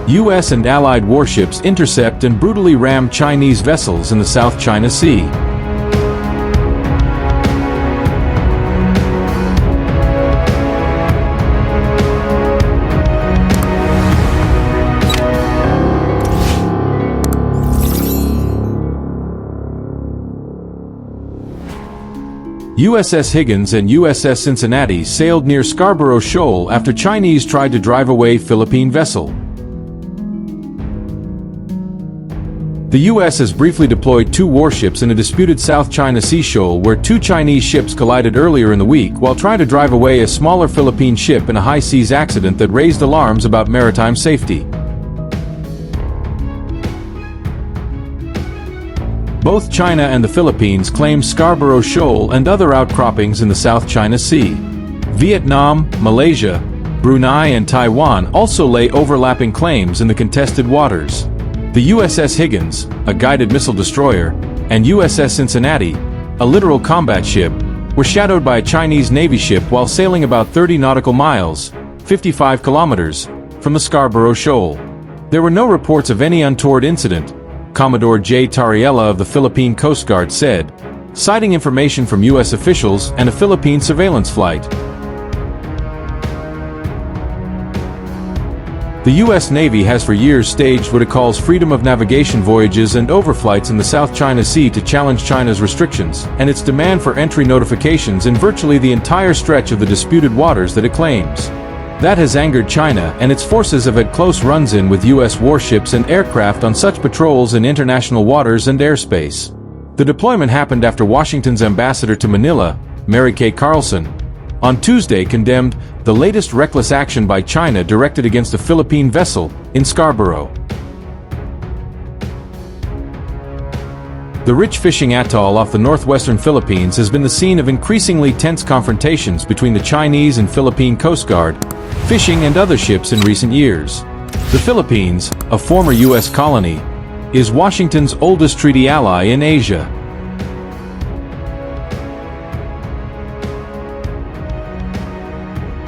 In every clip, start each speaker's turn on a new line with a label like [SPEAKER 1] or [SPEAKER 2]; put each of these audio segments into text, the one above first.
[SPEAKER 1] U.S. and Allied warships intercept and brutally ram Chinese vessels in the South China Sea. USS Higgins and USS Cincinnati sailed near Scarborough Shoal after Chinese tried to drive away Philippine vessel. The U.S. has briefly deployed 2 warships in a disputed South China Sea shoal where 2 Chinese ships collided earlier in the week while trying to drive away a smaller Philippine ship in a high seas accident that raised alarms about maritime safety. Both China and the Philippines claim Scarborough Shoal and other outcroppings in the South China Sea. Vietnam, Malaysia, Brunei and Taiwan also lay overlapping claims in the contested waters. The USS Higgins, a guided missile destroyer, and USS Cincinnati, a littoral combat ship, were shadowed by a Chinese Navy ship while sailing about 30 nautical miles, 55 kilometers, from the Scarborough Shoal. There were no reports of any untoward incident, Commodore J. Tariella of the Philippine Coast Guard said, citing information from U.S. officials and a Philippine surveillance flight. The U.S. Navy has for years staged what it calls freedom of navigation voyages and overflights in the South China Sea to challenge China's restrictions and its demand for entry notifications in virtually the entire stretch of the disputed waters that it claims. That has angered China, and its forces have had close runs-in with U.S. warships and aircraft on such patrols in international waters and airspace. The deployment happened after Washington's ambassador to Manila, Mary Kay Carlson, on Tuesday condemned the latest reckless action by China directed against a Philippine vessel in Scarborough. The rich fishing atoll off the northwestern Philippines has been the scene of increasingly tense confrontations between the Chinese and Philippine Coast Guard, fishing and other ships in recent years. The Philippines, a former U.S. colony, is Washington's oldest treaty ally in Asia.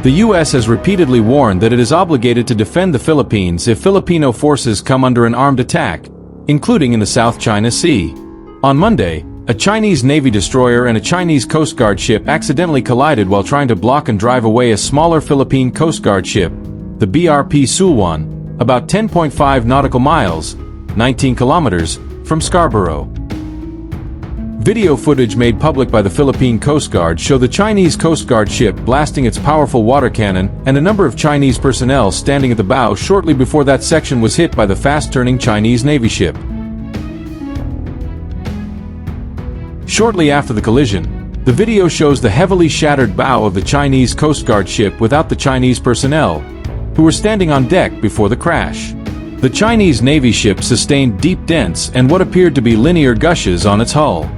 [SPEAKER 1] The U.S. has repeatedly warned that it is obligated to defend the Philippines if Filipino forces come under an armed attack, including in the South China Sea. On Monday, a Chinese Navy destroyer and a Chinese Coast Guard ship accidentally collided while trying to block and drive away a smaller Philippine Coast Guard ship, the BRP Sulwan, about 10.5 nautical miles, 19 kilometers, from Scarborough. Video footage made public by the Philippine Coast Guard show the Chinese Coast Guard ship blasting its powerful water cannon and a number of Chinese personnel standing at the bow shortly before that section was hit by the fast-turning Chinese Navy ship. Shortly after the collision, the video shows the heavily shattered bow of the Chinese Coast Guard ship without the Chinese personnel, who were standing on deck before the crash. The Chinese Navy ship sustained deep dents and what appeared to be linear gushes on its hull.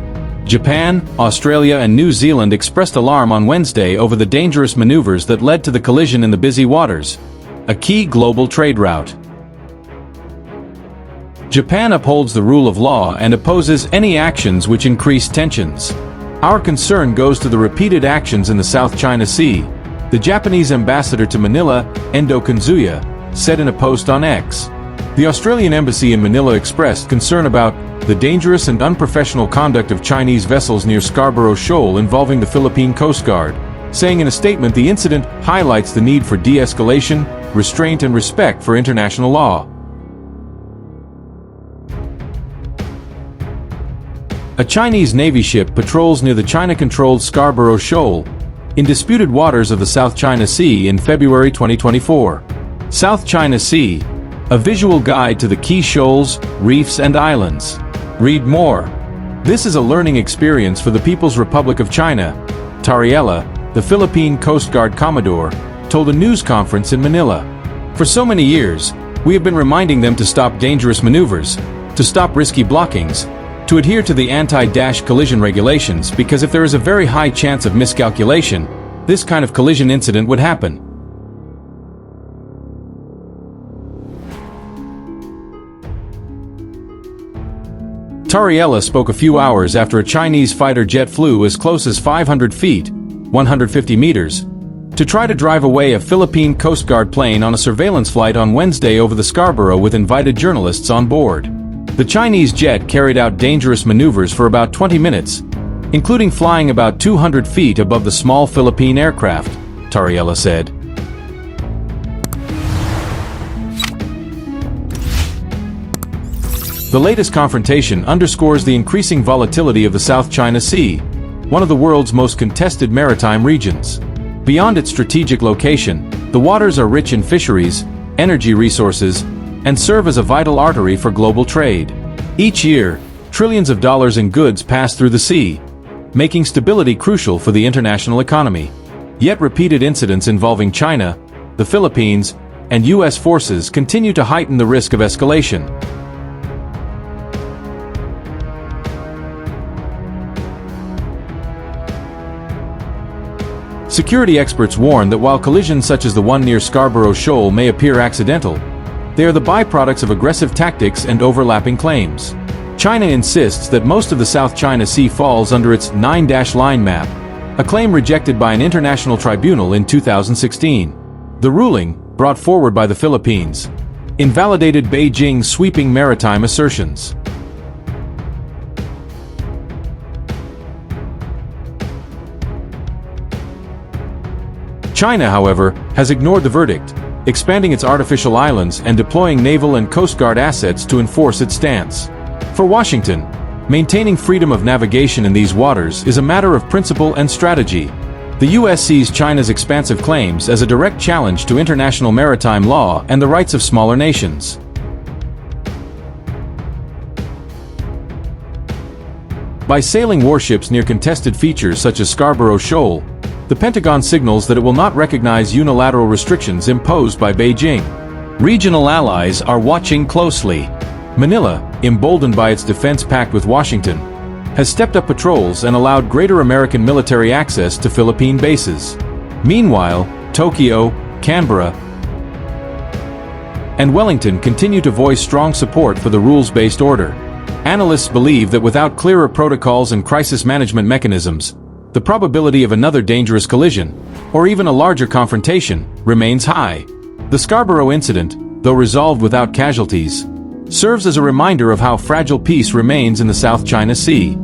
[SPEAKER 1] Japan, Australia and New Zealand expressed alarm on Wednesday over the dangerous maneuvers that led to the collision in the busy waters, a key global trade route. Japan upholds the rule of law and opposes any actions which increase tensions. Our concern goes to the repeated actions in the South China Sea, the Japanese ambassador to Manila, Endo Kanzuya, said in a post on X. The Australian embassy in Manila expressed concern about the dangerous and unprofessional conduct of Chinese vessels near Scarborough Shoal involving the Philippine Coast Guard, saying in a statement the incident highlights the need for de-escalation, restraint and respect for international law. A Chinese Navy ship patrols near the China-controlled Scarborough Shoal, in disputed waters of the South China Sea in February 2024. South China Sea, a visual guide to the key shoals, reefs and islands. Read more. This is a learning experience for the People's Republic of China, Tariella, the Philippine Coast Guard Commodore, told a news conference in Manila. For so many years, we have been reminding them to stop dangerous maneuvers, to stop risky blockings, to adhere to the anti-collision regulations because if there is a very high chance of miscalculation, this kind of collision incident would happen. Tariella spoke a few hours after a Chinese fighter jet flew as close as 500 feet, 150 meters, to try to drive away a Philippine Coast Guard plane on a surveillance flight on Wednesday over the Scarborough with invited journalists on board. The Chinese jet carried out dangerous maneuvers for about 20 minutes, including flying about 200 feet above the small Philippine aircraft, Tariella said. The latest confrontation underscores the increasing volatility of the South China Sea, one of the world's most contested maritime regions. Beyond its strategic location, the waters are rich in fisheries, energy resources, and serve as a vital artery for global trade. Each year, trillions of dollars in goods pass through the sea, making stability crucial for the international economy. Yet repeated incidents involving China, the Philippines, and U.S. forces continue to heighten the risk of escalation. Security experts warn that while collisions such as the one near Scarborough Shoal may appear accidental, they are the byproducts of aggressive tactics and overlapping claims. China insists that most of the South China Sea falls under its 9-line map, a claim rejected by an international tribunal in 2016. The ruling, brought forward by the Philippines, invalidated Beijing's sweeping maritime assertions. China, however, has ignored the verdict, expanding its artificial islands and deploying naval and Coast Guard assets to enforce its stance. For Washington, maintaining freedom of navigation in these waters is a matter of principle and strategy. The U.S. sees China's expansive claims as a direct challenge to international maritime law and the rights of smaller nations. By sailing warships near contested features such as Scarborough Shoal, the Pentagon signals that it will not recognize unilateral restrictions imposed by Beijing. Regional allies are watching closely. Manila, emboldened by its defense pact with Washington, has stepped up patrols and allowed greater American military access to Philippine bases. Meanwhile, Tokyo, Canberra, and Wellington continue to voice strong support for the rules-based order. Analysts believe that without clearer protocols and crisis management mechanisms, the probability of another dangerous collision, or even a larger confrontation, remains high. The Scarborough incident, though resolved without casualties, serves as a reminder of how fragile peace remains in the South China Sea.